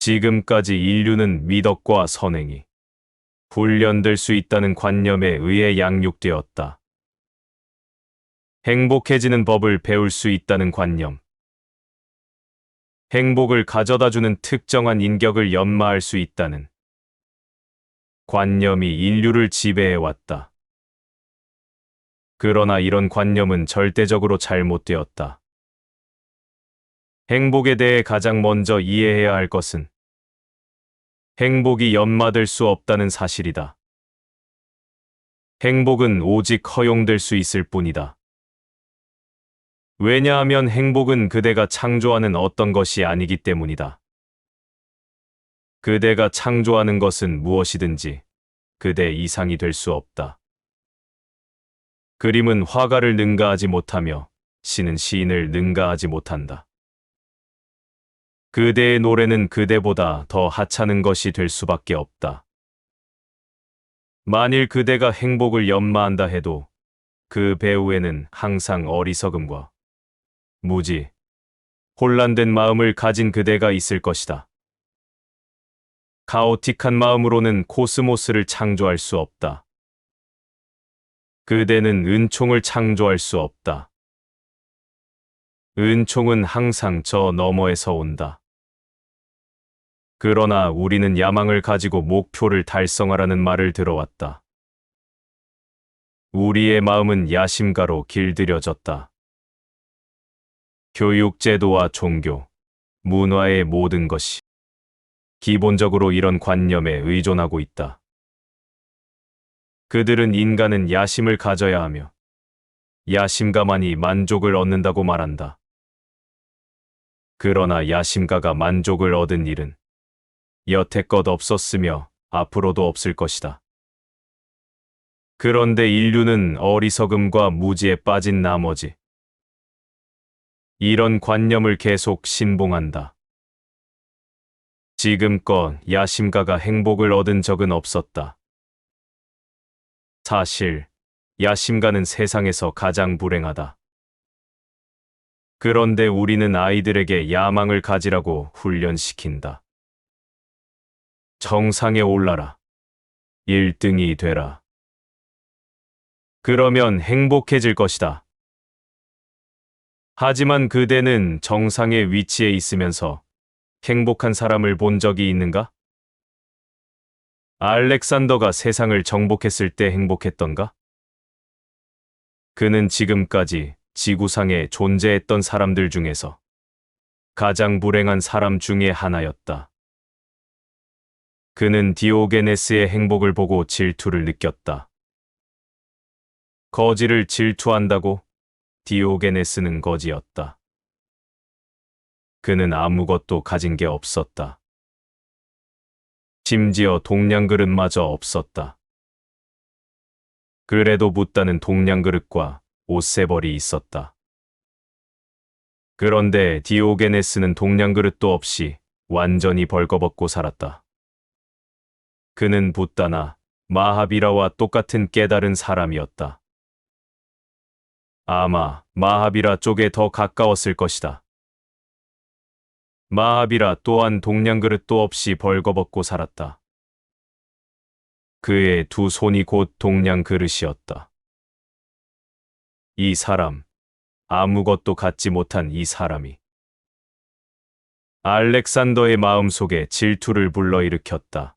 지금까지 인류는 미덕과 선행이 훈련될 수 있다는 관념에 의해 양육되었다. 행복해지는 법을 배울 수 있다는 관념. 행복을 가져다주는 특정한 인격을 연마할 수 있다는 관념이 인류를 지배해왔다. 그러나 이런 관념은 절대적으로 잘못되었다. 행복에 대해 가장 먼저 이해해야 할 것은 행복이 연마될 수 없다는 사실이다. 행복은 오직 허용될 수 있을 뿐이다. 왜냐하면 행복은 그대가 창조하는 어떤 것이 아니기 때문이다. 그대가 창조하는 것은 무엇이든지 그대 이상이 될 수 없다. 그림은 화가를 능가하지 못하며 시는 시인을 능가하지 못한다. 그대의 노래는 그대보다 더 하찮은 것이 될 수밖에 없다. 만일 그대가 행복을 연마한다 해도 그 배후에는 항상 어리석음과 무지, 혼란된 마음을 가진 그대가 있을 것이다. 카오틱한 마음으로는 코스모스를 창조할 수 없다. 그대는 은총을 창조할 수 없다. 은총은 항상 저 너머에서 온다. 그러나 우리는 야망을 가지고 목표를 달성하라는 말을 들어왔다. 우리의 마음은 야심가로 길들여졌다. 교육 제도와 종교, 문화의 모든 것이 기본적으로 이런 관념에 의존하고 있다. 그들은 인간은 야심을 가져야 하며 야심가만이 만족을 얻는다고 말한다. 그러나 야심가가 만족을 얻은 일은 여태껏 없었으며 앞으로도 없을 것이다. 그런데 인류는 어리석음과 무지에 빠진 나머지 이런 관념을 계속 신봉한다. 지금껏 야심가가 행복을 얻은 적은 없었다. 사실, 야심가는 세상에서 가장 불행하다. 그런데 우리는 아이들에게 야망을 가지라고 훈련시킨다. 정상에 올라라. 1등이 되라. 그러면 행복해질 것이다. 하지만 그대는 정상의 위치에 있으면서 행복한 사람을 본 적이 있는가? 알렉산더가 세상을 정복했을 때 행복했던가? 그는 지금까지 지구상에 존재했던 사람들 중에서 가장 불행한 사람 중에 하나였다. 그는 디오게네스의 행복을 보고 질투를 느꼈다. 거지를 질투한다고? 디오게네스는 거지였다. 그는 아무것도 가진 게 없었다. 심지어 동냥그릇마저 없었다. 그래도 붓다는 동냥그릇과 옷세벌이 있었다. 그런데 디오게네스는 동냥그릇도 없이 완전히 벌거벗고 살았다. 그는 붓다나 마하비라와 똑같은 깨달은 사람이었다. 아마 마하비라 쪽에 더 가까웠을 것이다. 마하비라 또한 동냥그릇도 없이 벌거벗고 살았다. 그의 두 손이 곧 동냥그릇이었다. 이 사람, 아무것도 갖지 못한 이 사람이 알렉산더의 마음속에 질투를 불러일으켰다.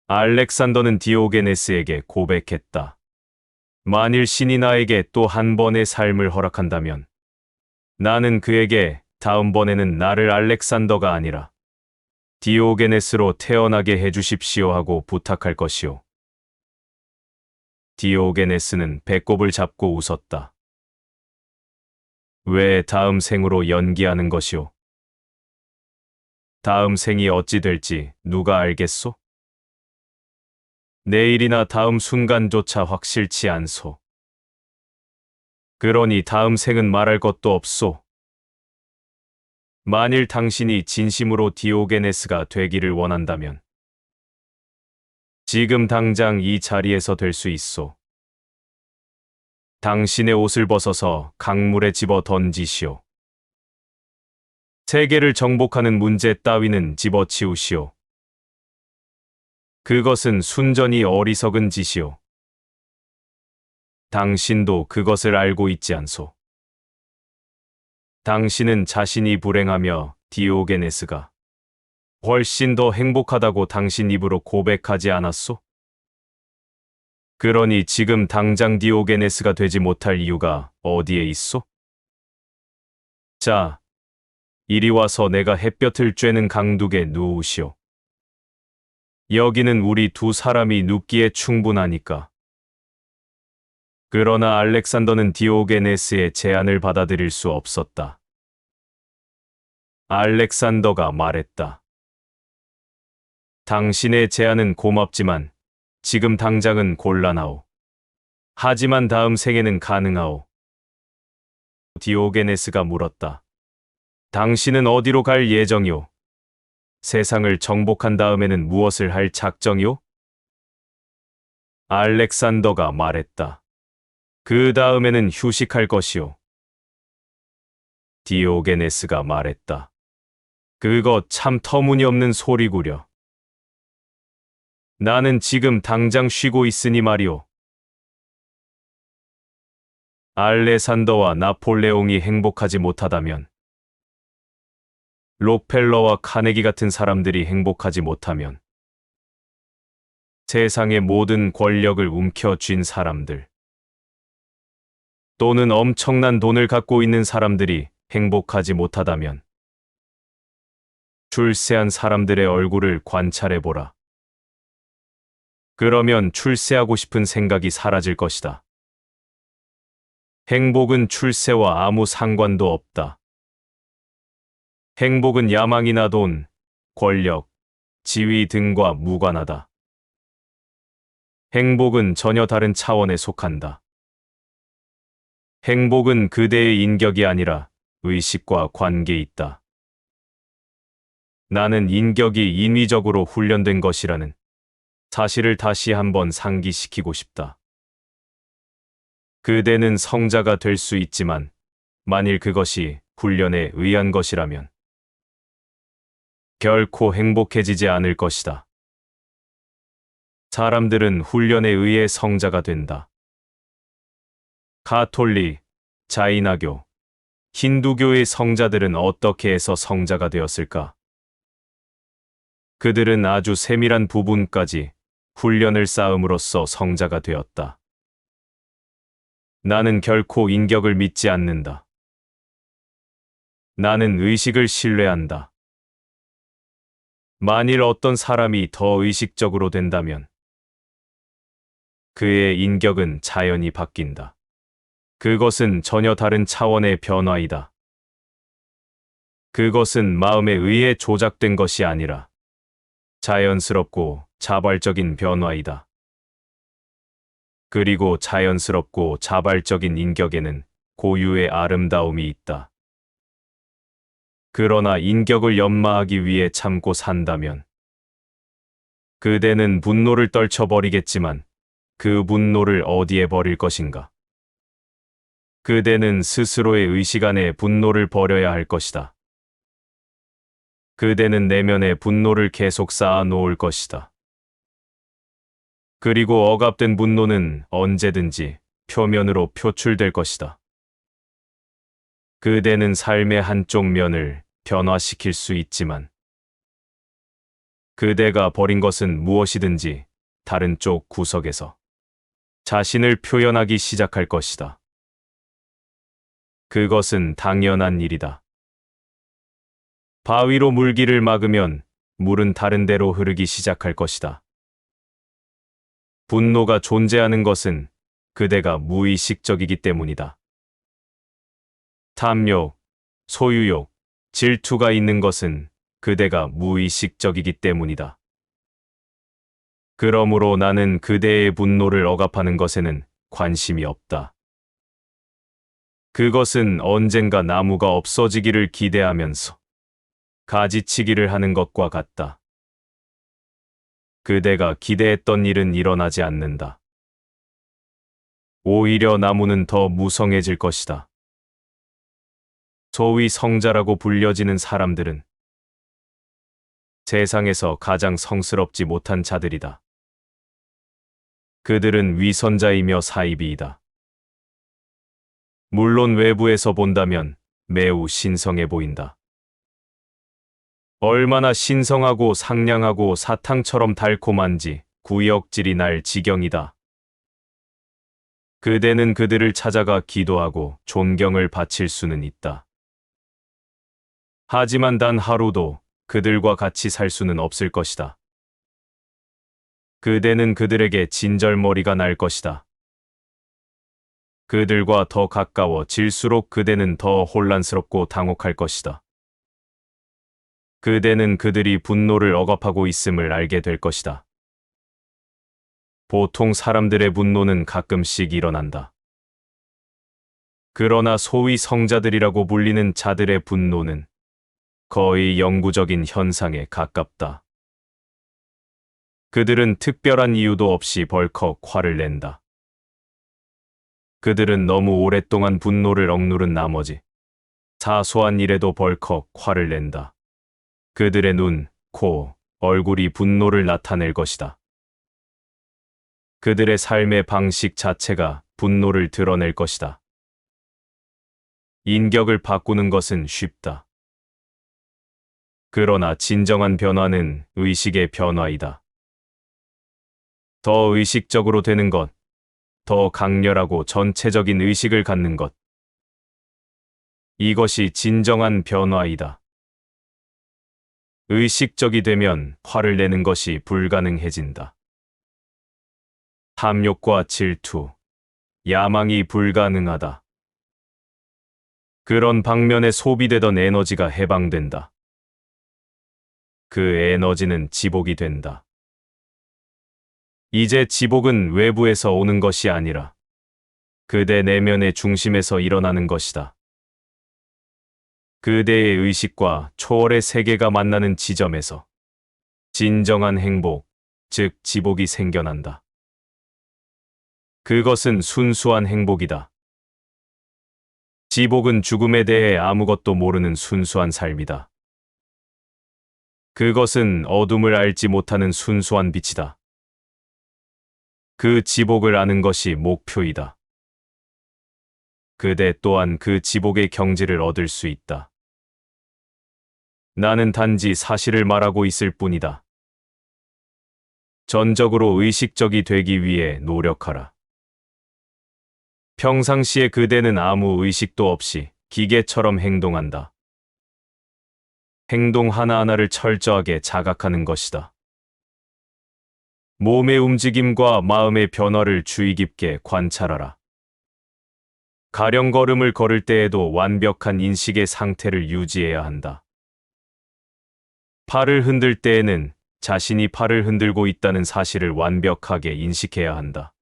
알렉산더는 디오게네스에게 고백했다. 만일 신이 나에게 또 한 번의 삶을 허락한다면 나는 그에게 다음번에는 나를 알렉산더가 아니라 디오게네스로 태어나게 해주십시오 하고 부탁할 것이오. 디오게네스는 배꼽을 잡고 웃었다. 왜 다음 생으로 연기하는 것이오? 다음 생이 어찌 될지 누가 알겠소? 내일이나 다음 순간조차 확실치 않소. 그러니 다음 생은 말할 것도 없소. 만일 당신이 진심으로 디오게네스가 되기를 원한다면 지금 당장 이 자리에서 될 수 있소. 당신의 옷을 벗어서 강물에 집어 던지시오. 세계를 정복하는 문제 따위는 집어치우시오. 그것은 순전히 어리석은 짓이오. 당신도 그것을 알고 있지 않소. 당신은 자신이 불행하며 디오게네스가 훨씬 더 행복하다고 당신 입으로 고백하지 않았소? 그러니 지금 당장 디오게네스가 되지 못할 이유가 어디에 있소? 자, 이리 와서 내가 햇볕을 쬐는 강둑에 누우시오. 여기는 우리 두 사람이 눕기에 충분하니까. 그러나 알렉산더는 디오게네스의 제안을 받아들일 수 없었다. 알렉산더가 말했다. 당신의 제안은 고맙지만 지금 당장은 곤란하오. 하지만 다음 생에는 가능하오. 디오게네스가 물었다. 당신은 어디로 갈 예정이오? 세상을 정복한 다음에는 무엇을 할 작정이오? 알렉산더가 말했다. 그 다음에는 휴식할 것이오. 디오게네스가 말했다. 그거 참 터무니없는 소리구려. 나는 지금 당장 쉬고 있으니 말이오. 알레산더와 나폴레옹이 행복하지 못하다면, 록펠러와 카네기 같은 사람들이 행복하지 못하면, 세상의 모든 권력을 움켜쥔 사람들, 또는 엄청난 돈을 갖고 있는 사람들이 행복하지 못하다면, 출세한 사람들의 얼굴을 관찰해보라. 그러면 출세하고 싶은 생각이 사라질 것이다. 행복은 출세와 아무 상관도 없다. 행복은 야망이나 돈, 권력, 지위 등과 무관하다. 행복은 전혀 다른 차원에 속한다. 행복은 그대의 인격이 아니라 의식과 관계에 있다. 나는 인격이 인위적으로 훈련된 것이라는 사실을 다시 한번 상기시키고 싶다. 그대는 성자가 될 수 있지만 만일 그것이 훈련에 의한 것이라면 결코 행복해지지 않을 것이다. 사람들은 훈련에 의해 성자가 된다. 가톨릭, 자이나교, 힌두교의 성자들은 어떻게 해서 성자가 되었을까? 그들은 아주 세밀한 부분까지 훈련을 쌓음으로써 성자가 되었다. 나는 결코 인격을 믿지 않는다. 나는 의식을 신뢰한다. 만일 어떤 사람이 더 의식적으로 된다면 그의 인격은 자연히 바뀐다. 그것은 전혀 다른 차원의 변화이다. 그것은 마음에 의해 조작된 것이 아니라 자연스럽고 자발적인 변화이다. 그리고 자연스럽고 자발적인 인격에는 고유의 아름다움이 있다. 그러나 인격을 연마하기 위해 참고 산다면 그대는 분노를 떨쳐버리겠지만 그 분노를 어디에 버릴 것인가? 그대는 스스로의 의식 안에 분노를 버려야 할 것이다. 그대는 내면에 분노를 계속 쌓아 놓을 것이다. 그리고 억압된 분노는 언제든지 표면으로 표출될 것이다. 그대는 삶의 한쪽 면을 변화시킬 수 있지만 그대가 버린 것은 무엇이든지 다른 쪽 구석에서 자신을 표현하기 시작할 것이다. 그것은 당연한 일이다. 바위로 물기를 막으면 물은 다른 데로 흐르기 시작할 것이다. 분노가 존재하는 것은 그대가 무의식적이기 때문이다. 탐욕, 소유욕, 질투가 있는 것은 그대가 무의식적이기 때문이다. 그러므로 나는 그대의 분노를 억압하는 것에는 관심이 없다. 그것은 언젠가 나무가 없어지기를 기대하면서 가지치기를 하는 것과 같다. 그대가 기대했던 일은 일어나지 않는다. 오히려 나무는 더 무성해질 것이다. 소위 성자라고 불려지는 사람들은 세상에서 가장 성스럽지 못한 자들이다. 그들은 위선자이며 사이비이다. 물론 외부에서 본다면 매우 신성해 보인다. 얼마나 신성하고 상냥하고 사탕처럼 달콤한지 구역질이 날 지경이다. 그대는 그들을 찾아가 기도하고 존경을 바칠 수는 있다. 하지만 단 하루도 그들과 같이 살 수는 없을 것이다. 그대는 그들에게 진절머리가 날 것이다. 그들과 더 가까워질수록 그대는 더 혼란스럽고 당혹할 것이다. 그대는 그들이 분노를 억압하고 있음을 알게 될 것이다. 보통 사람들의 분노는 가끔씩 일어난다. 그러나 소위 성자들이라고 불리는 자들의 분노는 거의 영구적인 현상에 가깝다. 그들은 특별한 이유도 없이 벌컥 화를 낸다. 그들은 너무 오랫동안 분노를 억누른 나머지 사소한 일에도 벌컥 화를 낸다. 그들의 눈, 코, 얼굴이 분노를 나타낼 것이다. 그들의 삶의 방식 자체가 분노를 드러낼 것이다. 인격을 바꾸는 것은 쉽다. 그러나 진정한 변화는 의식의 변화이다. 더 의식적으로 되는 것, 더 강렬하고 전체적인 의식을 갖는 것. 이것이 진정한 변화이다. 의식적이 되면 화를 내는 것이 불가능해진다. 탐욕과 질투, 야망이 불가능하다. 그런 방면에 소비되던 에너지가 해방된다. 그 에너지는 지복이 된다. 이제 지복은 외부에서 오는 것이 아니라 그대 내면의 중심에서 일어나는 것이다. 그대의 의식과 초월의 세계가 만나는 지점에서 진정한 행복, 즉 지복이 생겨난다. 그것은 순수한 행복이다. 지복은 죽음에 대해 아무것도 모르는 순수한 삶이다. 그것은 어둠을 알지 못하는 순수한 빛이다. 그 지복을 아는 것이 목표이다. 그대 또한 그 지복의 경지를 얻을 수 있다. 나는 단지 사실을 말하고 있을 뿐이다. 전적으로 의식적이 되기 위해 노력하라. 평상시에 그대는 아무 의식도 없이 기계처럼 행동한다. 행동 하나하나를 철저하게 자각하는 것이다. 몸의 움직임과 마음의 변화를 주의 깊게 관찰하라. 가령 걸음을 걸을 때에도 완벽한 인식의 상태를 유지해야 한다. 팔을 흔들 때에는 자신이 팔을 흔들고 있다는 사실을 완벽하게 인식해야 한다.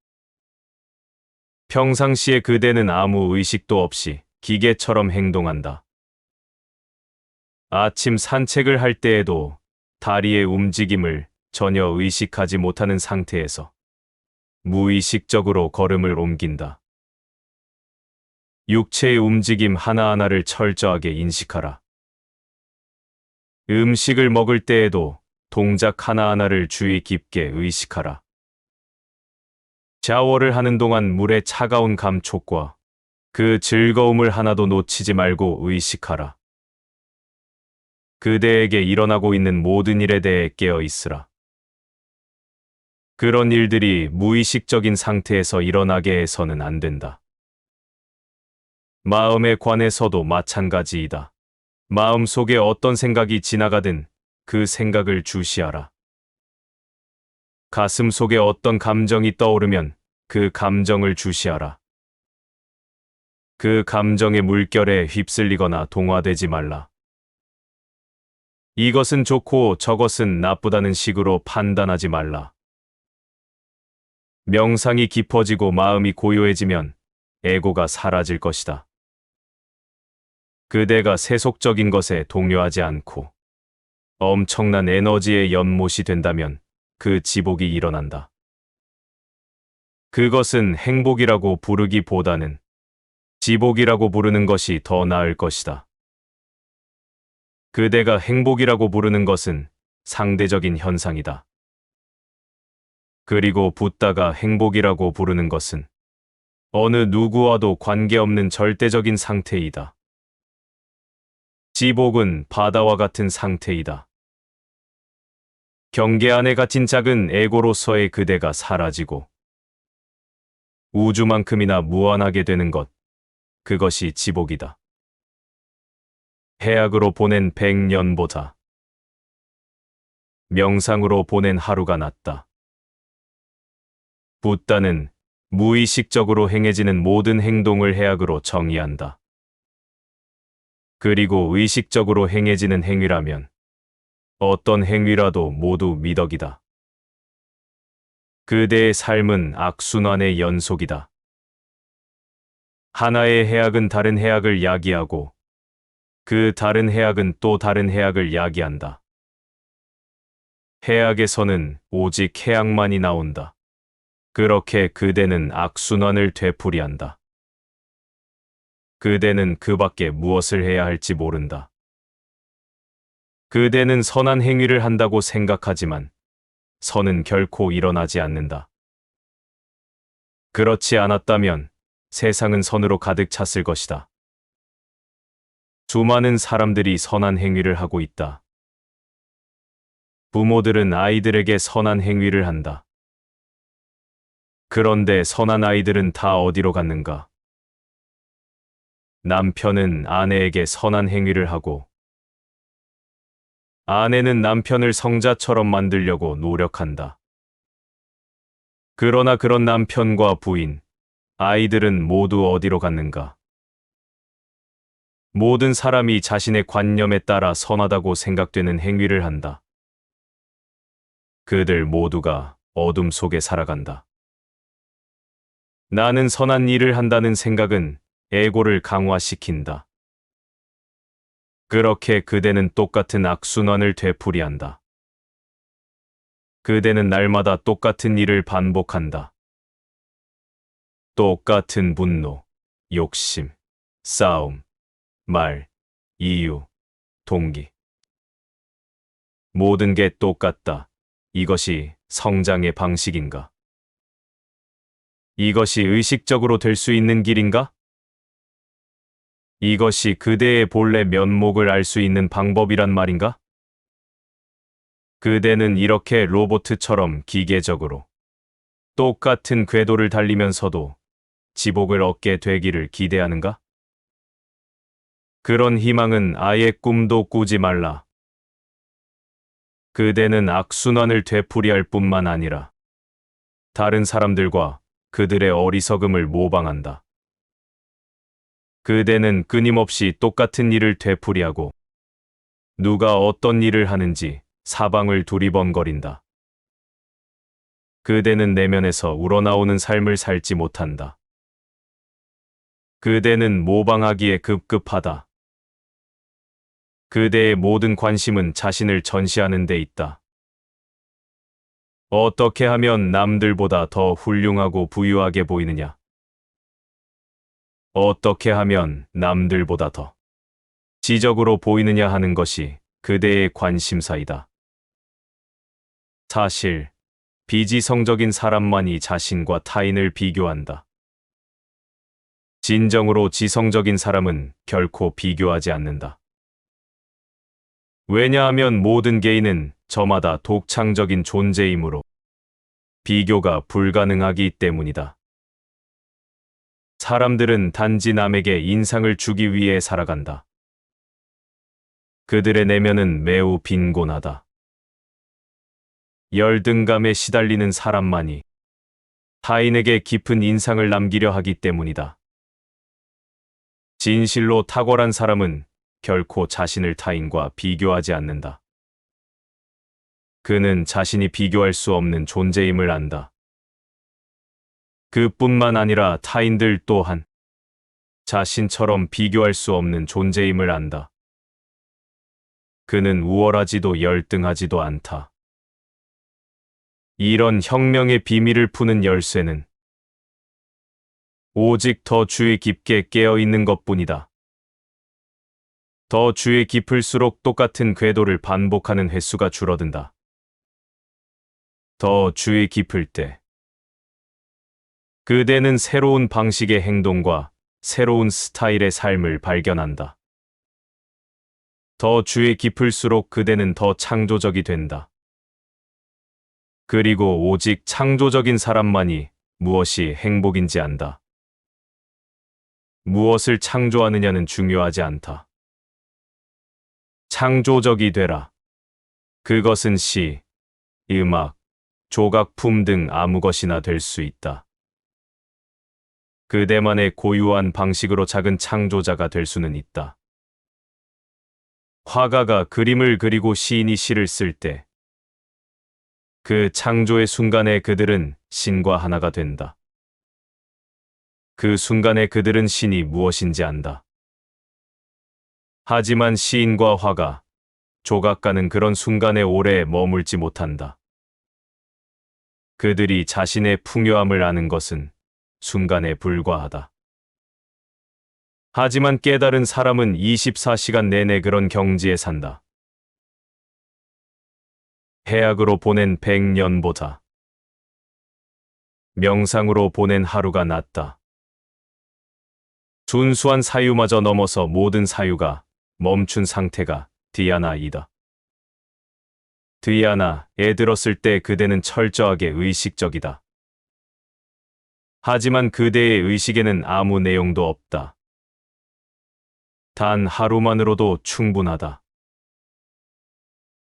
평상시에 그대는 아무 의식도 없이 기계처럼 행동한다. 아침 산책을 할 때에도 다리의 움직임을 전혀 의식하지 못하는 상태에서 무의식적으로 걸음을 옮긴다. 육체의 움직임 하나하나를 철저하게 인식하라. 음식을 먹을 때에도 동작 하나하나를 주의 깊게 의식하라. 샤워를 하는 동안 물의 차가운 감촉과 그 즐거움을 하나도 놓치지 말고 의식하라. 그대에게 일어나고 있는 모든 일에 대해 깨어 있으라. 그런 일들이 무의식적인 상태에서 일어나게 해서는 안 된다. 마음에 관해서도 마찬가지이다. 마음 속에 어떤 생각이 지나가든 그 생각을 주시하라. 가슴 속에 어떤 감정이 떠오르면 그 감정을 주시하라. 그 감정의 물결에 휩쓸리거나 동화되지 말라. 이것은 좋고 저것은 나쁘다는 식으로 판단하지 말라. 명상이 깊어지고 마음이 고요해지면 에고가 사라질 것이다. 그대가 세속적인 것에 동요하지 않고 엄청난 에너지의 연못이 된다면 그 지복이 일어난다. 그것은 행복이라고 부르기보다는 지복이라고 부르는 것이 더 나을 것이다. 그대가 행복이라고 부르는 것은 상대적인 현상이다. 그리고 붓다가 행복이라고 부르는 것은 어느 누구와도 관계없는 절대적인 상태이다. 지복은 바다와 같은 상태이다. 경계 안에 갇힌 작은 에고로서의 그대가 사라지고 우주만큼이나 무한하게 되는 것, 그것이 지복이다. 해악으로 보낸 100년보다 명상으로 보낸 하루가 낫다. 붓다는 무의식적으로 행해지는 모든 행동을 해악으로 정의한다. 그리고 의식적으로 행해지는 행위라면 어떤 행위라도 모두 미덕이다. 그대의 삶은 악순환의 연속이다. 하나의 해악은 다른 해악을 야기하고 그 다른 해악은 또 다른 해악을 야기한다. 해악에서는 오직 해악만이 나온다. 그렇게 그대는 악순환을 되풀이한다. 그대는 그 밖에 무엇을 해야 할지 모른다. 그대는 선한 행위를 한다고 생각하지만 선은 결코 일어나지 않는다. 그렇지 않았다면 세상은 선으로 가득 찼을 것이다. 수많은 사람들이 선한 행위를 하고 있다. 부모들은 아이들에게 선한 행위를 한다. 그런데 선한 아이들은 다 어디로 갔는가? 남편은 아내에게 선한 행위를 하고 아내는 남편을 성자처럼 만들려고 노력한다. 그러나 그런 남편과 부인, 아이들은 모두 어디로 갔는가? 모든 사람이 자신의 관념에 따라 선하다고 생각되는 행위를 한다. 그들 모두가 어둠 속에 살아간다. 나는 선한 일을 한다는 생각은 에고를 강화시킨다. 그렇게 그대는 똑같은 악순환을 되풀이한다. 그대는 날마다 똑같은 일을 반복한다. 똑같은 분노, 욕심, 싸움, 말, 이유, 동기. 모든 게 똑같다. 이것이 성장의 방식인가? 이것이 의식적으로 될 수 있는 길인가? 이것이 그대의 본래 면목을 알 수 있는 방법이란 말인가? 그대는 이렇게 로봇처럼 기계적으로 똑같은 궤도를 달리면서도 지복을 얻게 되기를 기대하는가? 그런 희망은 아예 꿈도 꾸지 말라. 그대는 악순환을 되풀이할 뿐만 아니라 다른 사람들과 그들의 어리석음을 모방한다. 그대는 끊임없이 똑같은 일을 되풀이하고 누가 어떤 일을 하는지 사방을 두리번거린다. 그대는 내면에서 우러나오는 삶을 살지 못한다. 그대는 모방하기에 급급하다. 그대의 모든 관심은 자신을 전시하는 데 있다. 어떻게 하면 남들보다 더 훌륭하고 부유하게 보이느냐? 어떻게 하면 남들보다 더 지적으로 보이느냐 하는 것이 그대의 관심사이다. 사실, 비지성적인 사람만이 자신과 타인을 비교한다. 진정으로 지성적인 사람은 결코 비교하지 않는다. 왜냐하면 모든 개인은 저마다 독창적인 존재이므로 비교가 불가능하기 때문이다. 사람들은 단지 남에게 인상을 주기 위해 살아간다. 그들의 내면은 매우 빈곤하다. 열등감에 시달리는 사람만이 타인에게 깊은 인상을 남기려 하기 때문이다. 진실로 탁월한 사람은 결코 자신을 타인과 비교하지 않는다. 그는 자신이 비교할 수 없는 존재임을 안다. 그뿐만 아니라 타인들 또한 자신처럼 비교할 수 없는 존재임을 안다. 그는 우월하지도 열등하지도 않다. 이런 혁명의 비밀을 푸는 열쇠는 오직 더 주의 깊게 깨어 있는 것뿐이다. 더 주에 깊을수록 똑같은 궤도를 반복하는 횟수가 줄어든다. 더 주에 깊을 때 그대는 새로운 방식의 행동과 새로운 스타일의 삶을 발견한다. 더 주에 깊을수록 그대는 더 창조적이 된다. 그리고 오직 창조적인 사람만이 무엇이 행복인지 안다. 무엇을 창조하느냐는 중요하지 않다. 창조적이 되라. 그것은 시, 음악, 조각품 등 아무 것이나 될 수 있다. 그대만의 고유한 방식으로 작은 창조자가 될 수는 있다. 화가가 그림을 그리고 시인이 시를 쓸 때, 그 창조의 순간에 그들은 신과 하나가 된다. 그 순간에 그들은 신이 무엇인지 안다. 하지만 시인과 화가, 조각가는 그런 순간에 오래 머물지 못한다. 그들이 자신의 풍요함을 아는 것은 순간에 불과하다. 하지만 깨달은 사람은 24시간 내내 그런 경지에 산다. 해악으로 보낸 100년보다 명상으로 보낸 하루가 낫다. 순수한 사유마저 넘어서 모든 사유가 멈춘 상태가 디아나이다. 디아나에 들었을 때 그대는 철저하게 의식적이다. 하지만 그대의 의식에는 아무 내용도 없다. 단 하루만으로도 충분하다.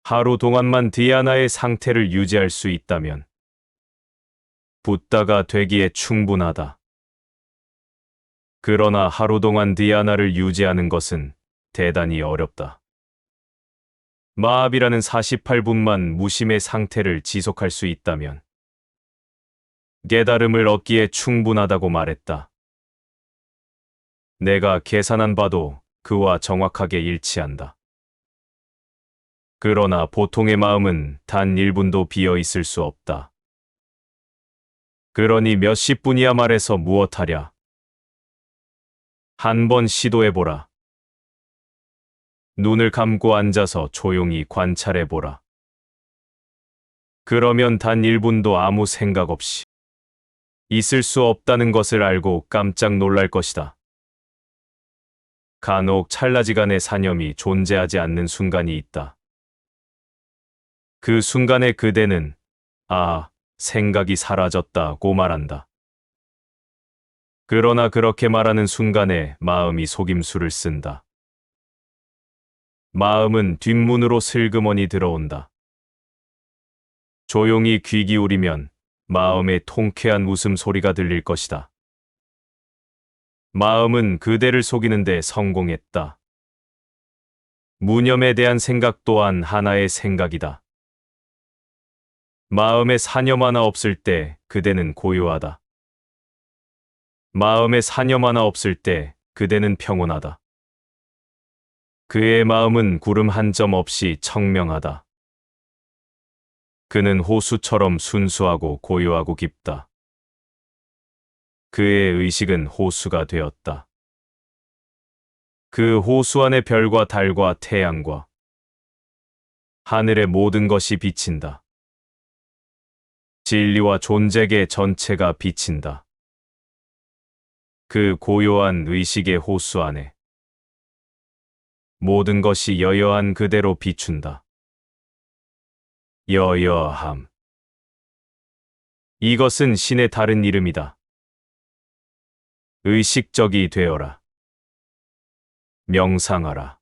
하루 동안만 디아나의 상태를 유지할 수 있다면 붓다가 되기에 충분하다. 그러나 하루 동안 디아나를 유지하는 것은 대단히 어렵다. 마압이라는 48분만 무심의 상태를 지속할 수 있다면 깨달음을 얻기에 충분하다고 말했다. 내가 계산한 바도 그와 정확하게 일치한다. 그러나 보통의 마음은 단 1분도 비어 있을 수 없다. 그러니 몇십 분이야 말해서 무엇하랴. 한번 시도해보라. 눈을 감고 앉아서 조용히 관찰해보라. 그러면 단 1분도 아무 생각 없이 있을 수 없다는 것을 알고 깜짝 놀랄 것이다. 간혹 찰나지간의 사념이 존재하지 않는 순간이 있다. 그 순간에 그대는 생각이 사라졌다고 말한다. 그러나 그렇게 말하는 순간에 마음이 속임수를 쓴다. 마음은 뒷문으로 슬그머니 들어온다. 조용히 귀 기울이면 마음의 통쾌한 웃음소리가 들릴 것이다. 마음은 그대를 속이는데 성공했다. 무념에 대한 생각 또한 하나의 생각이다. 마음에 사념 하나 없을 때 그대는 고요하다. 마음에 사념 하나 없을 때 그대는 평온하다. 그의 마음은 구름 한 점 없이 청명하다. 그는 호수처럼 순수하고 고요하고 깊다. 그의 의식은 호수가 되었다. 그 호수 안의 별과 달과 태양과 하늘의 모든 것이 비친다. 진리와 존재계 전체가 비친다. 그 고요한 의식의 호수 안에 모든 것이 여여한 그대로 비춘다. 여여함. 이것은 신의 다른 이름이다. 의식적이 되어라. 명상하라.